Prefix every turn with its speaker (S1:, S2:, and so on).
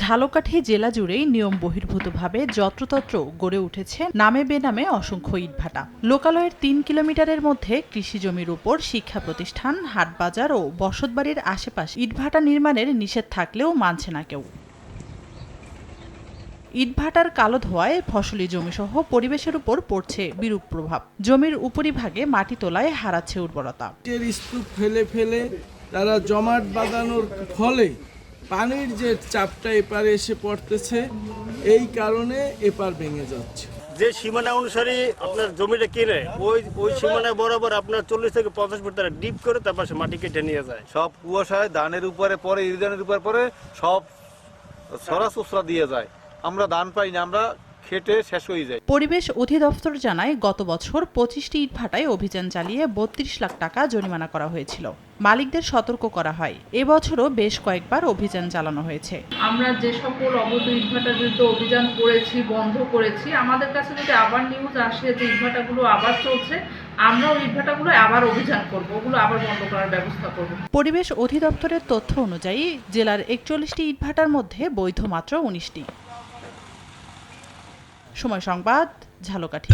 S1: ঝালকাঠি জেলা জুড়েই নিয়ম বহির্ভূতভাবে যত্রতত্র গড়ে উঠেছে নামে বেনামে অসংখ্য ইটভাটা। লোকালয়ের ৩ কিলোমিটারের মধ্যে কৃষি জমির উপর শিক্ষা প্রতিষ্ঠান, হাটবাজার ও বসতবাড়ির আশেপাশে ইটভাটা নির্মাণের নিষেধ থাকলেও মানছে না কেউ। ইটভাটার কালো ধোঁয়ায় ফসলি জমিসহ পরিবেশের উপর পড়ছে বিরূপ প্রভাব। জমির উপরিভাগে মাটি তোলায় হারাচ্ছে উর্বরতা।
S2: স্তূপ ফেলে ফেলে তারা জমাট বাঁধানোর ফলে পানির যে চাপটা এপারে এসে পড়তেছে, এই কারণে এপার ভেঙে যাচ্ছে।
S3: যে সীমানা অনুসারে আপনার জমিটা কিনে ওই সীমানা বরাবর আপনার 40 থেকে 50 ফুট তারা ডিপ করে তারপর সে মাটি কেটে নিয়ে যায়।
S4: সব কুয়াশায় ধানের উপরে পরে ইরিধানের উপরে পরে সব সরাসরি দিয়ে যায়। আমরা ধান পাই না, আমরা খেটে শেষ হয়ে যায়।
S1: পরিবেশ অধিদপ্তর জানায় গত বছর 25টি ইটভাটায় অভিযান চালিয়ে 32 লাখ টাকা জরিমানা করা হয়েছিল। মালিকদের সতর্ক করা হয়। এবছরও বেশ কয়েকবার অভিযান চালানো হয়েছে।
S5: আমরা যে সকল অবৈধ ইটভাটার বিরুদ্ধে অভিযান করেছি, বন্ধ করেছি, আমাদের কাছে যদি আবার নিউজ আসে যে ইটভাটাগুলো আবার চলছে, আমরা ওই ইটভাটাগুলো আবার অভিযান করব, ওগুলো আবার বন্ধ করার ব্যবস্থা করব।
S1: পরিবেশ অধিদপ্তরের তথ্য অনুযায়ী জেলার 41টি ইটভাটার মধ্যে বৈধ মাত্র 19টি। সময় সংবাদ, ঝালকাঠি।